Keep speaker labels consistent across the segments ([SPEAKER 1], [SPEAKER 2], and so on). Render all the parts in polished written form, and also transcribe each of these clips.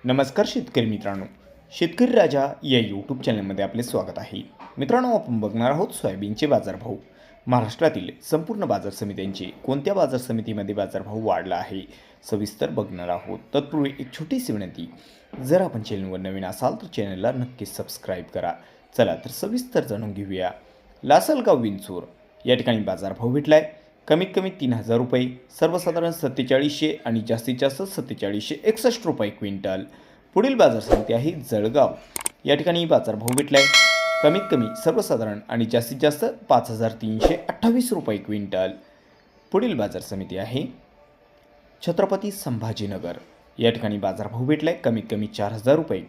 [SPEAKER 1] नमस्कार शेतकरी मित्रांनो, शेतकरी राजा या यूट्यूब चॅनलमध्ये आपले स्वागत आहे. मित्रांनो, आपण बघणार आहोत सोयाबीनचे बाजारभाव. महाराष्ट्रातील संपूर्ण बाजार समित्यांचे कोणत्या बाजार समितीमध्ये बाजारभाव वाढला आहे सविस्तर बघणार आहोत. तत्पूर्वी एक छोटीशी विनंती, जर आपण चॅनलवर नवीन असाल तर चॅनलला नक्कीच सबस्क्राईब करा. चला तर सविस्तर जाणून घेऊया. लासलगाव विंचूर या ठिकाणी बाजारभाव भेटलाय. कमीत कमी 3,000 रुपये, सर्वसाधारण 4700 आणि जास्तीत जास्त 4761 रुपये क्विंटल. पुढील बाजार समिती आहे जळगाव. या ठिकाणी बाजारभाव भेटलाय. कमीत कमी सर्वसाधारण आणि जास्तीत जास्त 5328 रुपये क्विंटल. पुढील बाजार समिती आहे छत्रपती संभाजीनगर. या ठिकाणी बाजारभाव भेटलाय. कमीत कमी 4000 रुपये,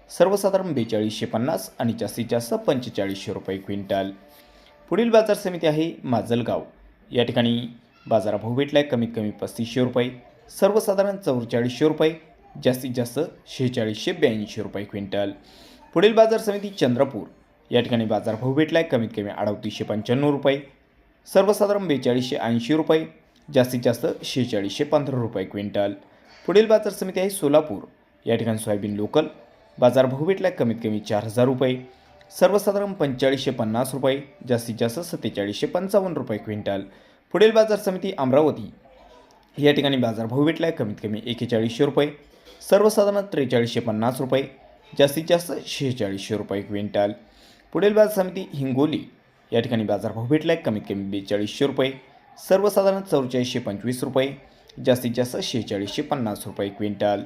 [SPEAKER 1] सर्वसाधारण 4250 आणि जास्तीत जास्त 4500 रुपये क्विंटल. पुढील बाजार समिती आहे माजलगाव. या ठिकाणी बाजारभाव भेटलाय. कमीत कमी 3500 रुपये, सर्वसाधारण 4400 रुपये, जास्तीत जास्त 4682 रुपये क्विंटल. पुढील बाजार समिती चंद्रपूर. या ठिकाणी बाजारभाव भेटलाय. कमीत कमी 3895 रुपये, सर्वसाधारण 4280 रुपये, जास्तीत जास्त 4615 रुपये क्विंटल. पुढील बाजार समिती आहे सोलापूर. या ठिकाणी सोयाबीन लोकल. बाजारभाव भेटलाय. कमीत कमी 4000 रुपये, सर्वसाधारण 4550 रुपये, जास्तीत जास्त 4755 रुपये क्विंटल. पुढील बाजार समिती अमरावती. या ठिकाणी बाजारभाव भेटलाय. कमीत कमी 4100 रुपये, सर्वसाधारण 4350 रुपये, जास्तीत जास्त 4600 रुपये क्विंटल. पुढील बाजार समिती हिंगोली. या ठिकाणी बाजारभाव भेटलाय. कमीत कमी 4200 रुपये, सर्वसाधारण 4425 रुपये, जास्तीत जास्त 4650 रुपये क्विंटल.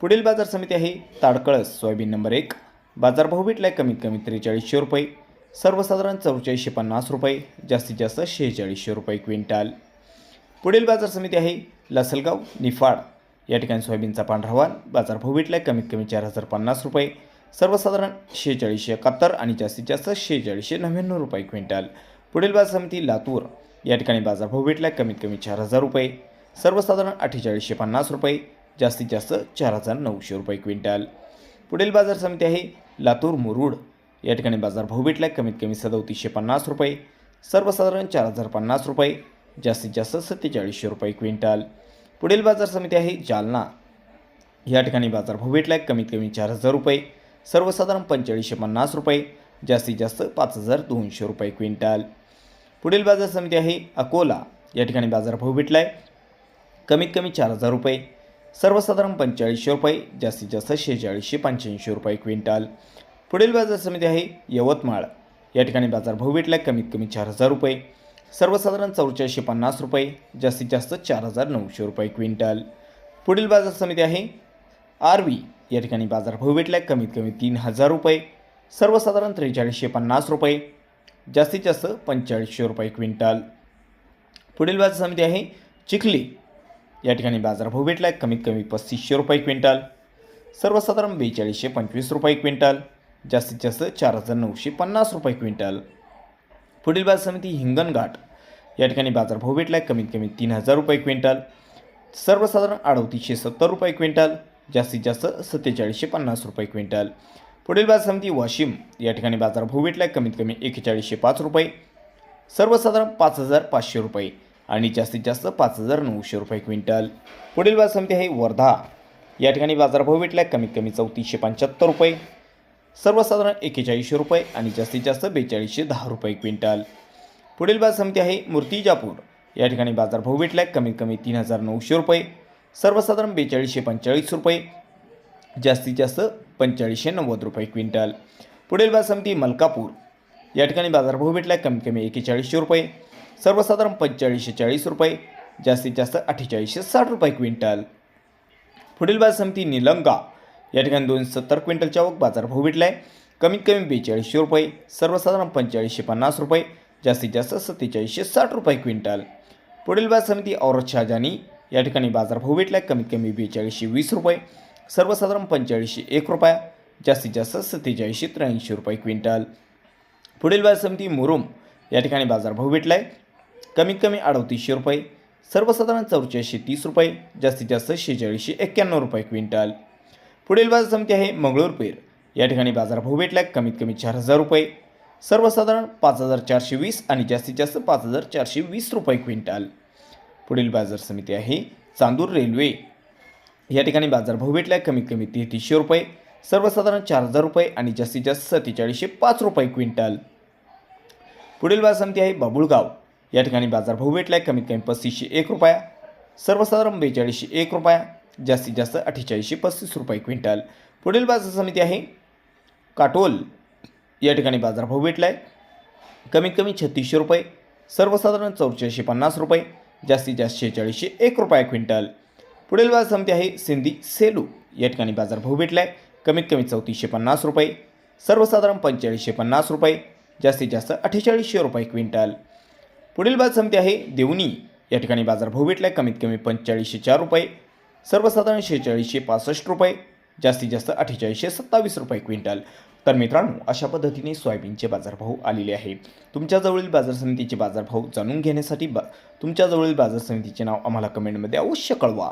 [SPEAKER 1] पुढील बाजार समिती आहे ताडकळस सोयाबीन नंबर 1. बाजारभाव भेटलाय. कमीत कमी 4300 रुपये, सर्वसाधारण 4450 रुपये, जास्तीत जास्त 4600 रुपये क्विंटल. पुढील बाजार समिती आहे लासलगाव निफाड. या ठिकाणी सोयाबीनचा पांढरा वाण. बाजारभाव भेटलाय. कमीत कमी 4050 रुपये, सर्वसाधारण 4671 आणि जास्तीत जास्त 4699 रुपये क्विंटल. पुढील बाजार समिती लातूर. या ठिकाणी बाजारभाव भेटलाय. कमीत कमी 4000 रुपये, सर्वसाधारण 4850 रुपये, जास्तीत जास्त 4900 रुपये क्विंटल. पुढील बाजार समिती आहे लातूर मुरुड. या ठिकाणी बाजारभाव भेटलाय. कमीत कमी 3750 रुपये, सर्वसाधारण 4050 रुपये, जास्तीत जास्त 4700 रुपये क्विंटल. पुढील बाजार समिती आहे जालना. या ठिकाणी बाजारभाव भेटलाय. कमीत कमी 4000 रुपये, सर्वसाधारण 4550 रुपये, जास्तीत जास्त 5200 रुपये क्विंटल. पुढील बाजार समिती आहे अकोला. या ठिकाणी बाजारभाव भेटलाय. कमीत कमी 4000 रुपये, सर्वसाधारण 4500 रुपये, जास्तीत जास्त 4685 रुपये क्विंटल. पुढील बाजार समिती आहे यवतमाळ. या ठिकाणी बाजारभाव भेटलाय. कमीत कमी 4000 रुपये, सर्वसाधारण 4450 रुपये, जास्तीत जास्त 4900 रुपये क्विंटल. पुढील बाजार समिती आहे आरवी. या ठिकाणी बाजारभाव भेटलाय. कमीत कमी 3000 रुपये, सर्वसाधारण 4350 रुपये, जास्तीत जास्त 4500 रुपये क्विंटल. पुढील बाजार समिती आहे चिखली. या ठिकाणी बाजारभाव भेटलाय. कमीत कमी 3500 रुपये क्विंटल, सर्वसाधारण 4225 रुपये क्विंटल, जास्तीत जास्त 4950 रुपये क्विंटल. पुढील बाजार समिती हिंगणघाट. या ठिकाणी बाजारभाव भेटलाय. कमीत कमी 3000 रुपये क्विंटल, सर्वसाधारण 3870 रुपये क्विंटल, जास्तीत जास्त 4750 रुपये क्विंटल. पुढील बाजार समिती वाशिम. या ठिकाणी बाजारभाव भेटलाय. कमीत कमी 4105 रुपये, सर्वसाधारण 5500 रुपये आणि जास्तीत जास्त 5900 रुपये क्विंटल. पुढील बाजार समिती आहे वर्धा. या ठिकाणी बाजारभाव भेटलाय. कमीत कमी 3475 रुपये, सर्वसाधारण 4100 रुपये आणि जास्तीत जास्त 4210 रुपये क्विंटल. पुढील बाजार समिती आहे मूर्तिजापूर. या ठिकाणी बाजारभाव भेटलाय. कमीत कमी 3900 रुपये, सर्वसाधारण 4245 रुपये, जास्तीत जास्त 4590 रुपये क्विंटल. पुढील बाजार समिती मलकापूर. या ठिकाणी बाजारभाव भेटलाय. कमीत कमी 4100 रुपये, सर्वसाधारण 4540 रुपये, जास्तीत जास्त 4860 रुपये क्विंटल. पुढील बाजार समिती निलंगा. या ठिकाणी 270 क्विंटलच्या बाजारभाव भेटलाय. कमीत कमी 4200 रुपये, सर्वसाधारण 4550 रुपये, जास्तीत जास्त 4760 रुपये क्विंटल. पुढील बाजार समिती औरत शहाजानी. या ठिकाणी बाजारभाव भेटलाय. कमीत कमी 4220 रुपये, सर्वसाधारण 4501 रुपया, जास्तीत जास्त 4783 रुपये क्विंटल. पुढील बाजार समिती मुरुम. या ठिकाणी बाजारभाव भेटलाय. कमीत कमी 3800 रुपये, सर्वसाधारण 4430 रुपये, जास्तीत जास्त 4691 रुपये क्विंटल. पुढील बाजार समिती आहे मंगळूरपीर. या ठिकाणी बाजारभाव भेटलाय. कमीत कमी 4000 रुपये, सर्वसाधारण 5420 आणि जास्तीत जास्त 5420 रुपये क्विंटल. पुढील बाजार समिती आहे चांदूर रेल्वे. या ठिकाणी बाजारभाव भेटला आहे कमीत कमी 3300 रुपये, सर्वसाधारण 4000 रुपये आणि जास्तीत जास्त 4705 रुपये क्विंटल. पुढील बाजार समिती आहे बाबुळगाव. या ठिकाणी बाजारभाव भेटला आहे कमीत कमी 3501 रुपया, सर्वसाधारण 4201 रुपया, जास्तीत जास्त 4835 रुपये क्विंटल. पुढील बाजार समिती आहे काटोल. या ठिकाणी बाजारभाव भेटला आहे कमीत कमी 3600 रुपये, सर्वसाधारण 4450 रुपये, जास्तीत जास्त 4601 रुपये क्विंटल. पुढील बाजार समिती आहे सिंधी सेलू. या ठिकाणी बाजारभाव भेटला आहे कमीत कमी 3450 रुपये, सर्वसाधारण 4550 रुपये, जास्तीत जास्त 4800 रुपये क्विंटल. पुढील बाजार समिती आहे देवणी. या ठिकाणी बाजारभाव भेटला आहे कमीत कमी 4504 रुपये, सर्वसाधारण 4665 रुपये, जास्तीत जास्त 4827 रुपये क्विंटल. तर मित्रांनो, अशा पद्धतीने सोयाबीनचे बाजारभाव आलेले आहेत. तुमच्याजवळील बाजार समितीचे बाजारभाव जाणून घेण्यासाठी तुमच्याजवळील बाजार समितीचे नाव आम्हाला कमेंटमध्ये अवश्य कळवा.